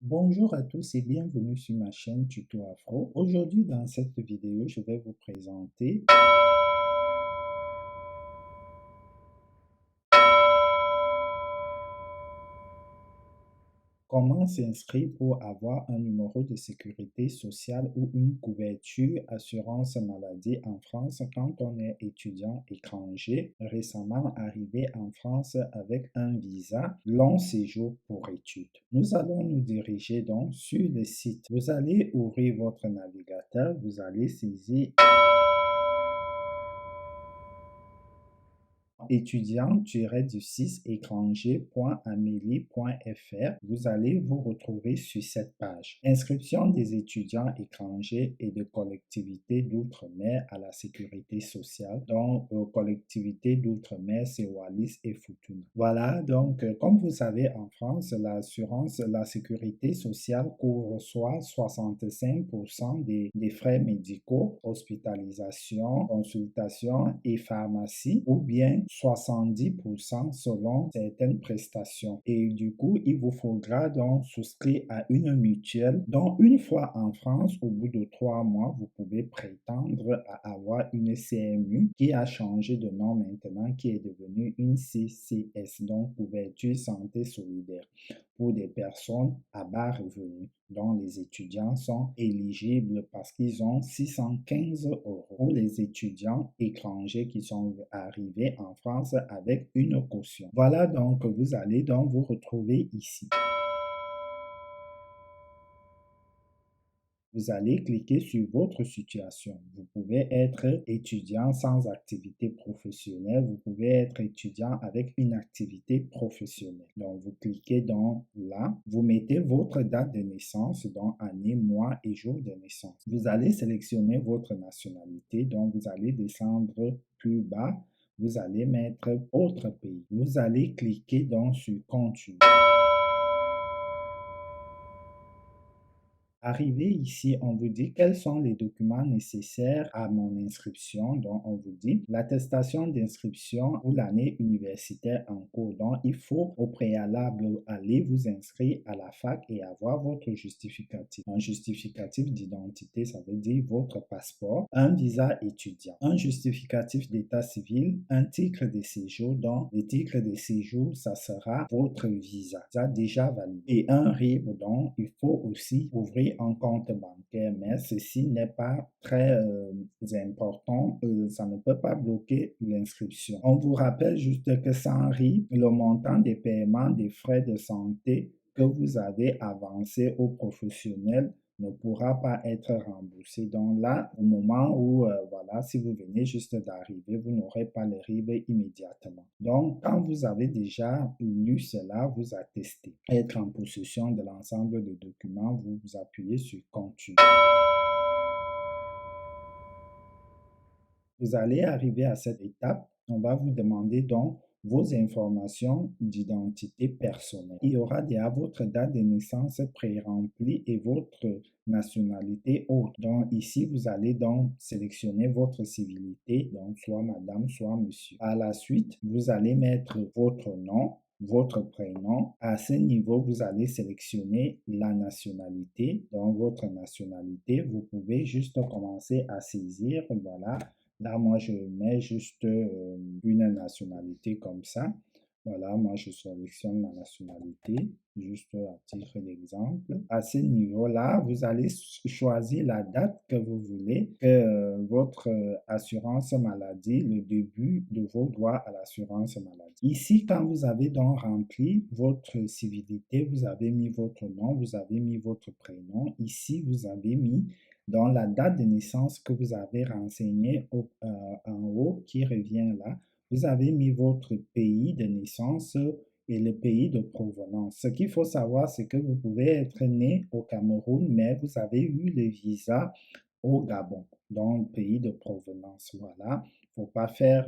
Bonjour à tous et bienvenue sur ma chaîne Tuto Afro. Aujourd'hui, dans cette vidéo, je vais vous présenter comment s'inscrire pour avoir un numéro de sécurité sociale ou une couverture assurance maladie en France quand on est étudiant étranger récemment arrivé en France avec un visa long séjour pour études. Nous allons nous diriger donc sur le site. Vous allez ouvrir votre navigateur, vous allez saisir étudiant-du-6 étranger.amélie.fr, vous allez vous retrouver sur cette page. Inscription des étudiants étrangers et de collectivités d'outre-mer à la sécurité sociale. Donc, collectivités d'outre-mer, c'est Wallis et Futuna. Voilà, donc, comme vous savez, en France, l'assurance, la sécurité sociale couvre soit 65% des frais médicaux, hospitalisation, consultation et pharmacie, ou bien 70% selon certaines prestations. Et du coup, il vous faudra donc souscrire à une mutuelle. Donc, une fois en France, au bout de 3 mois, vous pouvez prétendre à avoir une CMU qui a changé de nom maintenant, qui est devenue une CCS, donc couverture santé solidaire pour des personnes à bas revenus, dont les étudiants sont éligibles parce qu'ils ont 615 euros. Pour les étudiants étrangers qui sont arrivés en France avec une caution. Voilà, donc vous allez donc vous retrouver ici. Vous allez cliquer sur votre situation. Vous pouvez être étudiant sans activité professionnelle. Vous pouvez être étudiant avec une activité professionnelle. Donc, vous cliquez dans là. Vous mettez votre date de naissance, donc année, mois et jour de naissance. Vous allez sélectionner votre nationalité. Donc, vous allez descendre plus bas. Vous allez mettre autre pays. Vous allez cliquer donc sur continue. Arrivé ici, on vous dit quels sont les documents nécessaires à mon inscription. Donc, on vous dit l'attestation d'inscription ou l'année universitaire en cours. Donc, il faut au préalable aller vous inscrire à la fac et avoir votre justificatif. Un justificatif d'identité, ça veut dire votre passeport, un visa étudiant, un justificatif d'état civil, un titre de séjour. Donc, le titre de séjour, ça sera votre visa. Ça déjà validé. Et un RIB, donc, il faut aussi ouvrir un compte bancaire, mais ceci n'est pas très important, ça ne peut pas bloquer l'inscription. On vous rappelle juste que sans RIB, le montant des paiements des frais de santé que vous avez avancé aux professionnels ne pourra pas être remboursé. Donc là, au moment où, voilà, si vous venez juste d'arriver, vous n'aurez pas le RIB immédiatement. Donc, quand vous avez déjà lu cela, vous attestez être en possession de l'ensemble des documents, vous vous appuyez sur Continue. Vous allez arriver à cette étape, on va vous demander donc vos informations d'identité personnelle. Il y aura déjà votre date de naissance pré-remplie et votre nationalité autre. Donc ici, vous allez donc sélectionner votre civilité, donc soit madame, soit monsieur. À la suite, vous allez mettre votre nom, votre prénom. À ce niveau, vous allez sélectionner la nationalité. Donc, votre nationalité, vous pouvez juste commencer à saisir, voilà. Là, moi, je mets juste une nationalité comme ça. Voilà, moi, je sélectionne ma nationalité, juste à titre d'exemple. À ce niveau-là, vous allez choisir la date que vous voulez, que votre assurance maladie, le début de vos droits à l'assurance maladie. Ici, quand vous avez donc rempli votre civilité, vous avez mis votre nom, vous avez mis votre prénom. Ici, vous avez mis dans la date de naissance que vous avez renseignée en haut, qui revient là, vous avez mis votre pays de naissance et le pays de provenance. Ce qu'il faut savoir, c'est que vous pouvez être né au Cameroun, mais vous avez eu le visa au Gabon, donc pays de provenance. Voilà. Il ne faut pas faire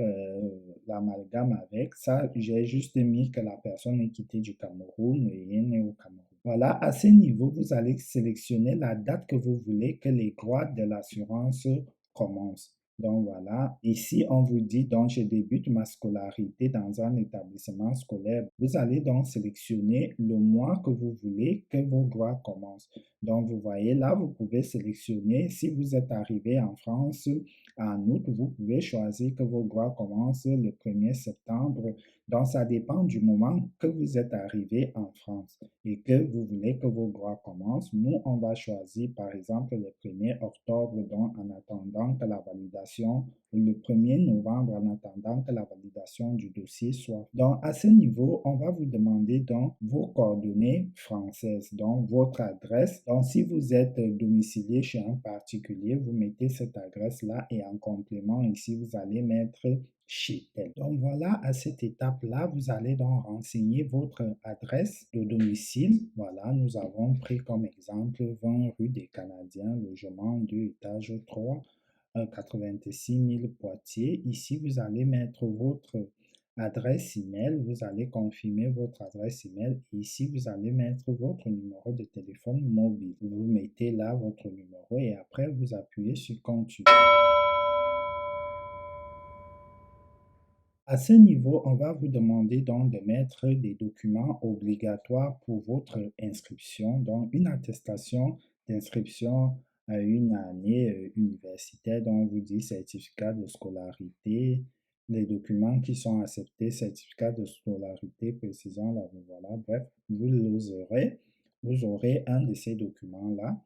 l'amalgame avec ça. J'ai juste mis que la personne est quittée du Cameroun et est née au Cameroun. Voilà, à ce niveau, vous allez sélectionner la date que vous voulez que les droits de l'assurance commencent. Donc voilà, ici on vous dit donc je débute ma scolarité dans un établissement scolaire. Vous allez donc sélectionner le mois que vous voulez que vos droits commencent. Donc vous voyez là, vous pouvez sélectionner si vous êtes arrivé en France en août, vous pouvez choisir que vos droits commencent le 1er septembre. Donc ça dépend du moment que vous êtes arrivé en France et que vous voulez que vos droits commencent. Nous, on va choisir par exemple le 1er octobre, donc en attendant que la validation, le 1er novembre, en attendant que la validation du dossier soit. Donc à ce niveau, on va vous demander donc vos coordonnées françaises, donc votre adresse. Donc si vous êtes domicilié chez un particulier, vous mettez cette adresse-là et en complément ici, vous allez mettre chez elle. Donc voilà, à cette étape-là, vous allez donc renseigner votre adresse de domicile. Voilà, nous avons pris comme exemple 20 rue des Canadiens, logement 2, étage 3, 86 000 Poitiers. Ici, vous allez mettre votre adresse email, vous allez confirmer votre adresse email et ici, vous allez mettre votre numéro de téléphone mobile. Vous mettez là votre numéro et après, vous appuyez sur continue. À ce niveau, on va vous demander donc de mettre des documents obligatoires pour votre inscription, donc une attestation d'inscription à une année universitaire, dont on vous dit certificat de scolarité, les documents qui sont acceptés, certificat de scolarité précisant là, voilà, bref, vous aurez un de ces documents-là.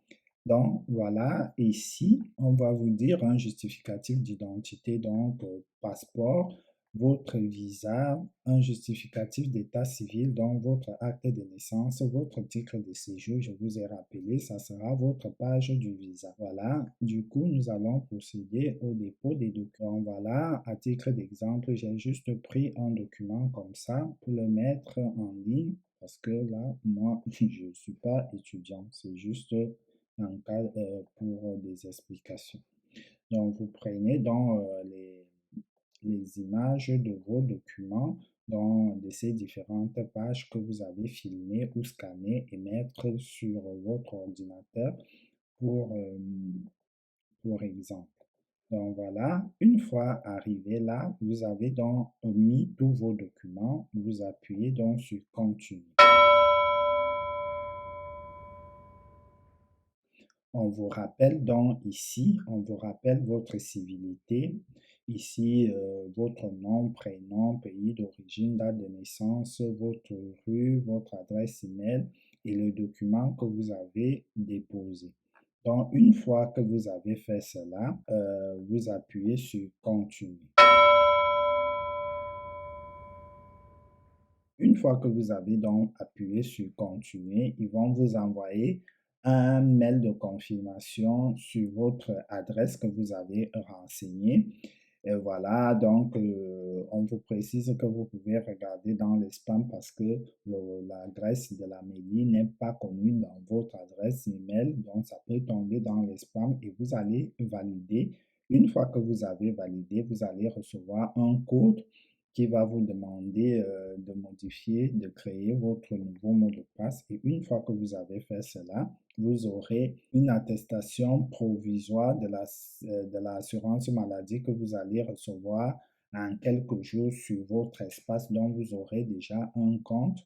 Donc voilà, ici, on va vous dire un justificatif d'identité, donc passeport, votre visa, un justificatif d'état civil, donc votre acte de naissance, votre titre de séjour, je vous ai rappelé, ça sera votre page du visa. Voilà, du coup, nous allons procéder au dépôt des documents. Voilà, à titre d'exemple, j'ai juste pris un document comme ça pour le mettre en ligne parce que là, moi, je ne suis pas étudiant, c'est juste un cas pour des explications. Donc, vous prenez dans les images de vos documents dans de ces différentes pages que vous avez filmées ou scannées et mettre sur votre ordinateur pour, euh, pour exemple. Donc voilà, une fois arrivé là, vous avez donc mis tous vos documents, vous appuyez donc sur Continue. On vous rappelle donc ici, on vous rappelle votre civilité, ici votre nom, prénom, pays d'origine, date de naissance, votre rue, votre adresse email et le document que vous avez déposé. Donc une fois que vous avez fait cela, vous appuyez sur Continuer. Une fois que vous avez donc appuyé sur Continuer, ils vont vous envoyer un mail de confirmation sur votre adresse que vous avez renseignée. Et voilà, donc on vous précise que vous pouvez regarder dans les spams parce que l'adresse de la mairie n'est pas connue dans votre adresse email, donc ça peut tomber dans les spams et vous allez valider. Une fois que vous avez validé, vous allez recevoir un code qui va vous demander de modifier, de créer votre nouveau mot de passe. Et une fois que vous avez fait cela, vous aurez une attestation provisoire de l'assurance maladie que vous allez recevoir en quelques jours sur votre espace dont vous aurez déjà un compte.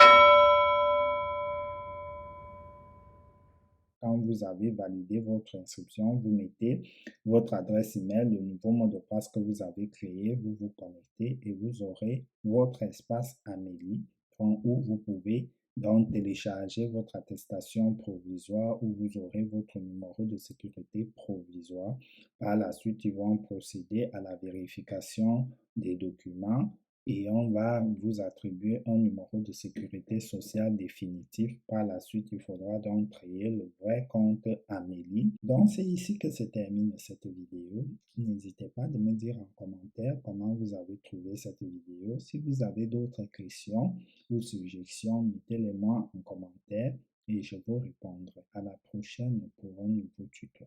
Quand vous avez validé votre inscription, vous mettez votre adresse email, le nouveau mot de passe que vous avez créé, vous vous connectez et vous aurez votre espace Amélie où vous pouvez donc télécharger votre attestation provisoire où vous aurez votre numéro de sécurité provisoire. Par la suite, ils vont procéder à la vérification des documents et on va vous attribuer un numéro de sécurité sociale définitif. Par la suite, il faudra donc créer le vrai compte Amélie. Donc, c'est ici que se termine cette vidéo. N'hésitez pas de me dire en commentaire comment vous avez trouvé cette vidéo. Si vous avez d'autres questions ou suggestions, mettez-les moi en commentaire et je vous répondrai. À la prochaine pour un nouveau tuto.